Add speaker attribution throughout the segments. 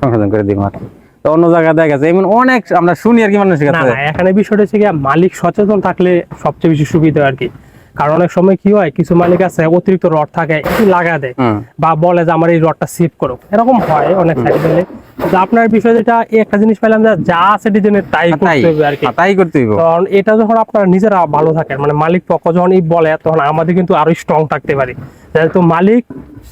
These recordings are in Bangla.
Speaker 1: সংশোধন করে দিব আর কি। তো অন্য জায়গায় দেখা গেছে এমন অনেক আমরা শুনি আর কি মানুষের
Speaker 2: না
Speaker 1: কাছে।
Speaker 2: না, এখানে বিষয়টা হচ্ছে কি, মালিক সচেতন থাকলে সবচেয়ে বেশি সুবিধা আর কি। কারণ অনেক সময় কি হয়, কিছু মালিক আছে অতিরিক্ত রড থাকে একটু লাগা দেয়, বা বলে যে আমার এই রডটা সেভ করো, এরকম হয় অনেক সাইডে গেলে। আপনার বিষয় যেটা, এই একটা জিনিস পেলাম যে যা আছে ডিজাইনের তাই করতে হবে আর কি।
Speaker 1: তাই করতে হইব।
Speaker 2: কারণ এটা যখন আপনারা নিজেরা ভালো থাকেন, মানে মালিক পক্ষ যখন এই বলে, তখন আমাদের কিন্তু আরো স্ট্রং থাকতে পারি। যেহেতু মালিক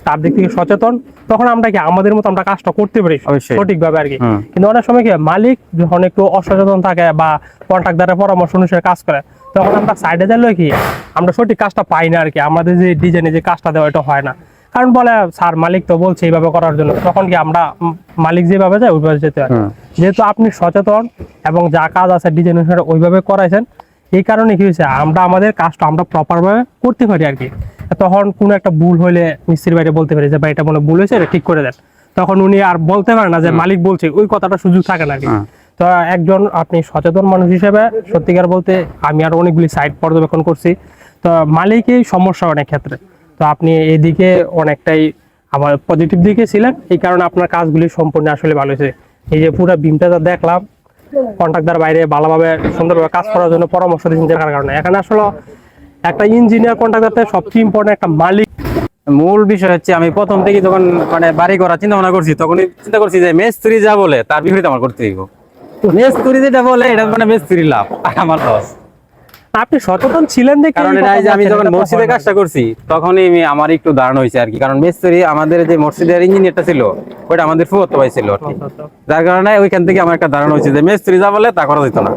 Speaker 2: তার দিক থেকে সচেতন, তখন আমরা কি আমাদের মতো আমরা কাজটা করতে পারি সঠিকভাবে আর কি। কিন্তু অনেক সময় কি মালিক যখন একটু অসচেতন থাকে বা কন্ট্রাক্টরের পরামর্শ অনুসারে কাজ করে, তখন আমরা সাইডে দিলে কি আমরা সঠিক কাজটা পাই না আর কি। আমাদের যে ডিজাইনে যে কাজটা দেওয়া, এটা হয় না। কারণ বলে স্যার মালিক তো বলছে এইভাবে করার জন্য, তখন কি আমরা মালিক যেভাবে যায় ওইভাবে যেতে হয়। যেহেতু আপনি সচেতন এবং যা কাজ আছে ডিজাইন অনুসারে ওইভাবে করাইছেন, এই কারণে কি হয়েছে, আমরা আমাদের কাজটা আমরা প্রপার ভাবে করতে পারি আর কি। তখন কোনো একটা ভুল হলে মিস্ত্রির বাইরে বলতে পারি যে ভাই এটা মনে ভুল হয়েছে, এটা ঠিক করে দেন। তখন উনি আর বলতে পারে না যে মালিক বলছে, ওই কথাটা সুযোগ থাকে না আর কি। তো একজন আপনি সচেতন মানুষ হিসেবে সত্যিকার বলতে আমি আর অনেকগুলি সাইট পর্যবেক্ষণ করছি, তো মালিকই সমস্যা অনেক ক্ষেত্রে। তো আপনি এদিকে অনেকটাই আমার পজিটিভ দিকে ছিলেন, এই কারণে আপনার কাজগুলি সম্পূর্ণ আসলে ভালো হয়েছে। এই যে পুরো বিমটা যা দেখলাম, কন্ট্রাক্টর বাইরে ভালোভাবে সুন্দরভাবে কাজ করার জন্য পরামর্শ দিচ্ছেন, দেখার কারণে এখানে আসলে একটা ইঞ্জিনিয়ার কন্ট্রাক্টর সবচেয়ে ইম্পর্টেন্ট একটা মালিক।
Speaker 1: মূল বিষয় হচ্ছে আমি প্রথম থেকে যখন মানে বাড়ি করার চিন্তা ভাবনা করছি, তখনই চিন্তা করছি যে মেস্ত্রি যা বলে তার বিপরীতে আমার করতে হইব। মেস্ত্রি যেটা বলে এটা মানে মেস্ত্রি লাভ আর আমার লস।
Speaker 2: আপনি সচেতন ছিলেন দেখে,
Speaker 1: কারণ এটা যে আমি যখন মসজিদে কাজটা করছি তখনই আমার একটু ধারণা হয়েছে আর কি। কারণ মেস্ত্রি আমাদের যে মসজিদের ইঞ্জিনিয়ারটা ছিল ওইটা আমাদের ফুফাতো ভাই ছিল আর কি। যার কারণে ওইখান থেকে আমার একটা ধারণা হয়েছে যে মেস্ত্রি যা বলে তা করা যেত না।